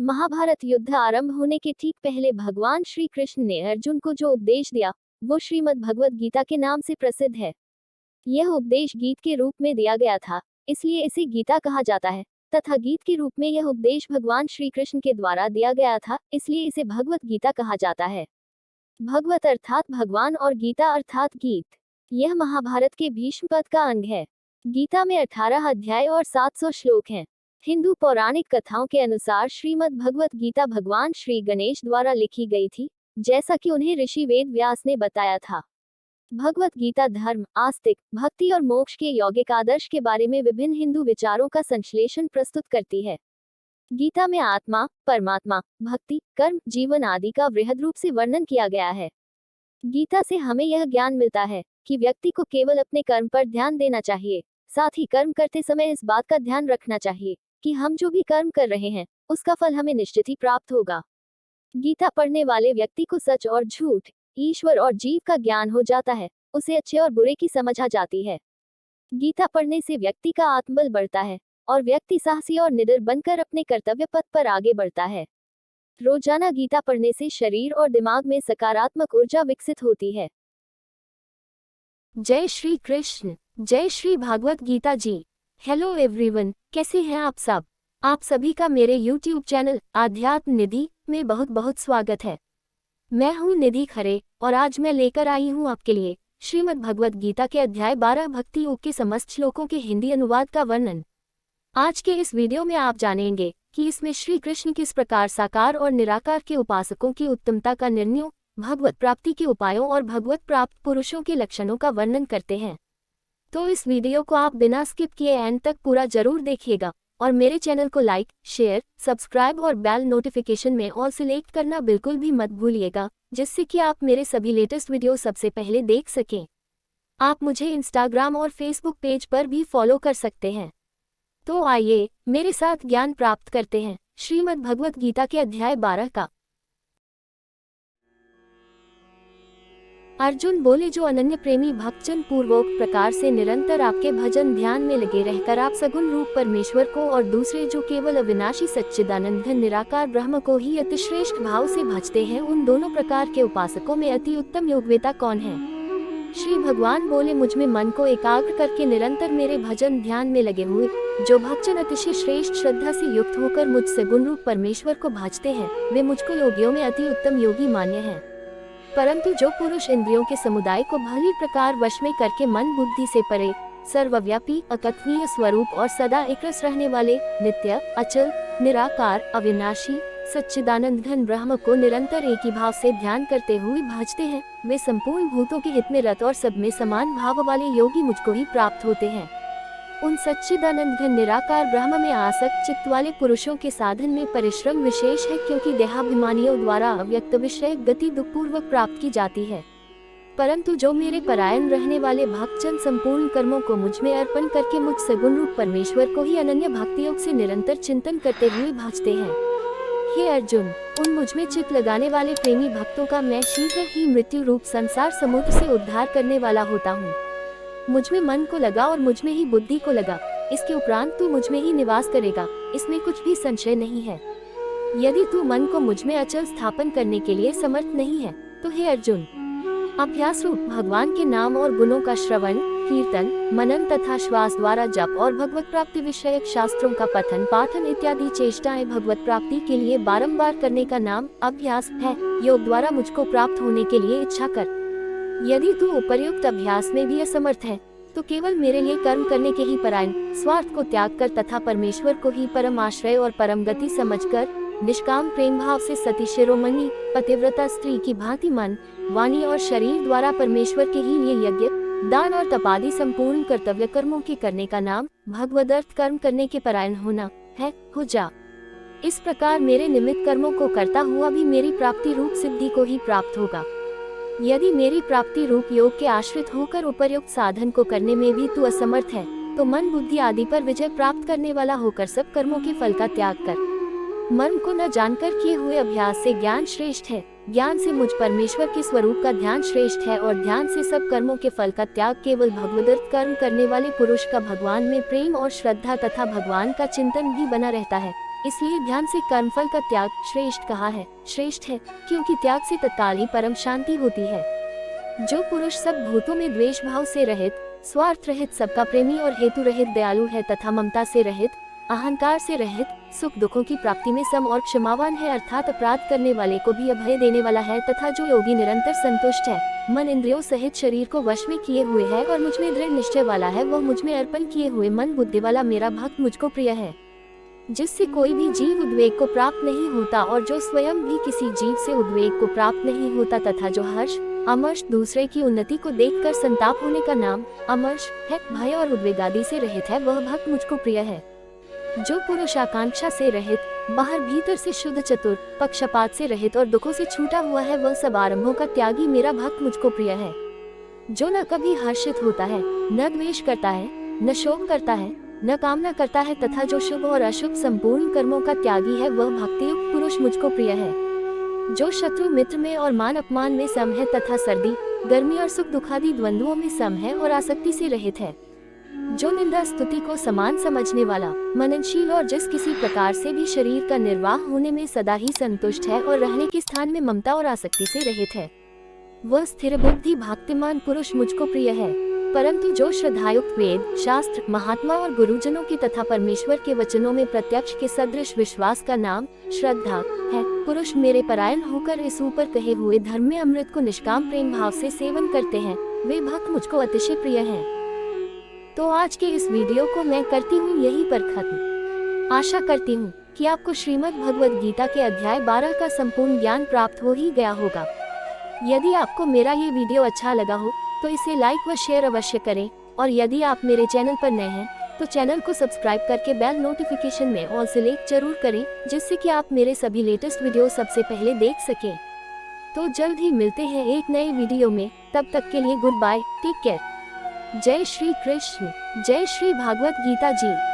महाभारत युद्ध आरंभ होने के ठीक पहले भगवान श्री कृष्ण ने अर्जुन को जो उपदेश दिया वो श्रीमद् भगवत गीता के नाम से प्रसिद्ध है। यह उपदेश गीत के रूप में दिया गया था, इसलिए इसे गीता कहा जाता है, तथा गीत के रूप में यह उपदेश भगवान श्री कृष्ण के द्वारा दिया गया था, इसलिए इसे भगवत गीता कहा जाता है। भगवत अर्थात भगवान और गीता अर्थात गीत। यह महाभारत के भीष्म पद का अंग है। गीता में 18 अध्याय और 700 श्लोक हैं। हिंदू पौराणिक कथाओं के अनुसार श्रीमद् भगवत गीता भगवान श्री गणेश द्वारा लिखी गई थी, जैसा कि उन्हें ऋषि वेद व्यास ने बताया था। भगवत गीता धर्म, आस्तिक, भक्ति और मोक्ष के यौगिक आदर्श के बारे में विभिन्न हिंदू विचारों का संश्लेषण प्रस्तुत करती है। गीता में आत्मा, परमात्मा, भक्ति, कर्म, जीवन आदि का वृहद रूप से वर्णन किया गया है। गीता से हमें यह ज्ञान मिलता है कि व्यक्ति को केवल अपने कर्म पर ध्यान देना चाहिए, साथ ही कर्म करते समय इस बात का ध्यान रखना चाहिए कि हम जो भी कर्म कर रहे हैं उसका फल हमें निश्चित ही प्राप्त होगा। गीता पढ़ने वाले व्यक्ति को सच और झूठ, ईश्वर और जीव का ज्ञान हो जाता है, उसे अच्छे और बुरे की समझ आ जाती है। गीता पढ़ने से व्यक्ति का आत्मबल बढ़ता है और व्यक्ति साहसी और निडर बनकर अपने कर्तव्य पथ पर आगे बढ़ता है। रोजाना गीता पढ़ने से शरीर और दिमाग में सकारात्मक ऊर्जा विकसित होती है। जय श्री कृष्ण, जय श्री भागवत गीता जी। हेलो एवरीवन, कैसे हैं आप सब? आप सभी का मेरे YouTube चैनल आध्यात्म निधि में बहुत बहुत स्वागत है। मैं हूं निधि खरे और आज मैं लेकर आई हूं आपके लिए श्रीमद् भगवत गीता के अध्याय 12 भक्ति योग के समस्त श्लोकों के हिंदी अनुवाद का वर्णन। आज के इस वीडियो में आप जानेंगे कि इसमें श्री कृष्ण किस प्रकार साकार और निराकार के उपासकों की उत्तमता का निर्णय, भगवत प्राप्ति के उपायों और भगवत प्राप्त पुरुषों के लक्षणों का वर्णन करते हैं। तो इस वीडियो को आप बिना स्किप किए एंड तक पूरा जरूर देखिएगा और मेरे चैनल को लाइक, शेयर, सब्सक्राइब और बेल नोटिफिकेशन में ऑल सिलेक्ट करना बिल्कुल भी मत भूलिएगा, जिससे कि आप मेरे सभी लेटेस्ट वीडियो सबसे पहले देख सकें। आप मुझे इंस्टाग्राम और फेसबुक पेज पर भी फॉलो कर सकते हैं। तो आइए मेरे साथ ज्ञान प्राप्त करते हैं श्रीमद् भगवत गीता के अध्याय 12 का। अर्जुन बोले, जो अनन्य प्रेमी भक्तजन पूर्वोक्त प्रकार से निरंतर आपके भजन ध्यान में लगे रहकर आप सगुण रूप परमेश्वर को और दूसरे जो केवल अविनाशी सच्चिदानंद निराकार ब्रह्म को ही अतिश्रेष्ठ भाव से भजते हैं, उन दोनों प्रकार के उपासकों में अति उत्तम योग्यता कौन है? श्री भगवान बोले, मुझ में मन को एकाग्र करके निरंतर मेरे भजन ध्यान में लगे हुए जो भक्तजन अतिशय श्रेष्ठ श्रद्धा से युक्त होकर मुझसे गुण रूप परमेश्वर को भजते हैं, वे मुझको योगियों में अति उत्तम योगी मान्य हैं। परंतु जो पुरुष इंद्रियों के समुदाय को भली प्रकार वश में करके मन बुद्धि से परे सर्वव्यापी, अकथनीय स्वरूप और सदा एकरस रहने वाले नित्य, अचल, निराकार, अविनाशी सच्चिदानंद घन ब्रह्म को निरंतर एक ही भाव से ध्यान करते हुए भजते हैं, वे संपूर्ण भूतों के हित में रत और सब में समान भाव वाले योगी मुझको ही प्राप्त होते हैं। उन सच्चिदानंद घन निराकार ब्रह्म में आसक्त चित्त वाले पुरुषों के साधन में परिश्रम विशेष है, क्योंकि देहाभिमानियों द्वारा अव्यक्त विषय गति दुखपूर्वक प्राप्त की जाती है। परंतु जो मेरे परायण रहने वाले भक्तजन संपूर्ण कर्मों को मुझ में अर्पण करके मुझ सगुण रूप परमेश्वर को ही अनन्य भक्ति योग से निरंतर चिंतन करते हुए भजते हैं। हे अर्जुन, उन मुझ में चित्त लगाने वाले प्रेमी भक्तों का मैं शीघ्र ही मृत्यु रूप संसार समुद्र से उद्धार करने वाला होता हूँ। मुझ में मन को लगा और मुझ में ही बुद्धि को लगा, इसके उपरांत तू मुझ में ही निवास करेगा, इसमें कुछ भी संशय नहीं है। यदि तू मन को मुझ में अचल स्थापन करने के लिए समर्थ नहीं है तो हे अर्जुन, अभ्यास रूप भगवान के नाम और गुणों का श्रवण, कीर्तन, मनन तथा श्वास द्वारा जप और भगवत प्राप्ति विषयक शास्त्रों का पठन पाठन इत्यादि चेष्टाएं भगवत प्राप्ति के लिए बारंबार करने का नाम अभ्यास है। योग द्वारा मुझको प्राप्त होने के लिए इच्छा कर। यदि तू उपर्युक्त अभ्यास में भी असमर्थ है तो केवल मेरे लिए कर्म करने के ही परायण, स्वार्थ को त्याग कर तथा परमेश्वर को ही परम आश्रय और परम गति समझकर निष्काम प्रेम भाव से सती शिरोमणि पतिव्रता स्त्री की भांति मन, वाणी और शरीर द्वारा परमेश्वर के ही लिए यज्ञ, दान और तपादि संपूर्ण कर्तव्य कर्मों के करने का नाम भगवदर्थ कर्म करने के परायण होना है। हो जा। इस प्रकार मेरे निमित्त कर्मों को करता हुआ भी मेरी प्राप्ति रूप सिद्धि को ही प्राप्त होगा। यदि मेरी प्राप्ति रूप योग के आश्रित होकर उपर्युक्त साधन को करने में भी तू असमर्थ है तो मन बुद्धि आदि पर विजय प्राप्त करने वाला होकर सब कर्मों के फल का त्याग कर। मन को न जानकर किए हुए अभ्यास से ज्ञान श्रेष्ठ है, ज्ञान से मुझ परमेश्वर के स्वरूप का ध्यान श्रेष्ठ है और ध्यान से सब कर्मों के फल का त्याग केवल भगवदर्थ कर्म करने वाले पुरुष का भगवान में प्रेम और श्रद्धा तथा भगवान का चिंतन भी बना रहता है। इसलिए ध्यान से कर्मफल का त्याग श्रेष्ठ कहा है। श्रेष्ठ है क्योंकि त्याग से तत्काल ही परम शांति होती है। जो पुरुष सब भूतों में द्वेष भाव से रहित, स्वार्थ रहित, सबका प्रेमी और हेतु रहित, दयालु है तथा ममता से रहित, अहंकार से रहित, सुख दुखों की प्राप्ति में सम और क्षमावान है, अर्थात अपराध करने वाले को भी अभय देने वाला है, तथा जो योगी निरंतर संतुष्ट है, मन इंद्रियों सहित शरीर को वश में किए हुए है और मुझ में दृढ़ निश्चय वाला है, वह मुझ में अर्पण किए हुए मन बुद्धि वाला मेरा भक्त मुझको प्रिय है। जिससे कोई भी जीव उद्वेग को प्राप्त नहीं होता और जो स्वयं भी किसी जीव से उद्वेग को प्राप्त नहीं होता, तथा जो हर्ष अमर्ष दूसरे की उन्नति को देखकर संताप होने का नाम अमर्ष है, भय और उद्वेग आदि से रहित है, वह भक्त मुझको प्रिय है। जो पुरुष आकांक्षा से रहित, बाहर भीतर से शुद्ध, चतुर, पक्षपात से रहित और दुखों से छूटा हुआ है, वह सब आरंभों का त्यागी मेरा भक्त मुझको प्रिय है। जो न कभी हर्षित होता है, न द्वेष करता है, न शोक करता है, न कामना करता है, तथा जो शुभ और अशुभ संपूर्ण कर्मों का त्यागी है, वह भक्तियुक्त पुरुष मुझको प्रिय है। जो शत्रु मित्र में और मान अपमान में सम है, तथा सर्दी गर्मी और सुख दुखादि द्वंद्वों में सम है और आसक्ति से रहित है। जो निंदा स्तुति को समान समझने वाला, मननशील और जिस किसी प्रकार से भी शरीर का निर्वाह होने में सदा ही संतुष्ट है और रहने के स्थान में ममता और आसक्ति से रहित है, वह स्थिर बुद्धि भक्तिमान पुरुष मुझको प्रिय है। परंतु जो श्रद्धायुक्त वेद, शास्त्र, महात्मा और गुरुजनों की तथा परमेश्वर के वचनों में प्रत्यक्ष के सदृश विश्वास का नाम श्रद्धा है, पुरुष मेरे परायण होकर इस ऊपर कहे हुए धर्म में अमृत को निष्काम प्रेम भाव से सेवन करते हैं, वे भक्त मुझको अतिशय प्रिय हैं। तो आज के इस वीडियो को मैं करती हूँ यहीं पर खत्म। आशा करती हूँ कि आपको श्रीमद् भगवद गीता के अध्याय 12 का संपूर्ण ज्ञान प्राप्त हो ही गया होगा। यदि आपको मेरा ये वीडियो अच्छा लगा हो तो इसे लाइक व शेयर अवश्य करें, और यदि आप मेरे चैनल पर नए हैं तो चैनल को सब्सक्राइब करके बेल नोटिफिकेशन में ऑल सेलेक्ट जरूर करें, जिससे कि आप मेरे सभी लेटेस्ट वीडियो सबसे पहले देख सकें। तो जल्द ही मिलते हैं एक नए वीडियो में, तब तक के लिए गुड बाय, टेक केयर। जय श्री कृष्ण, जय श्री भागवत गीता जी।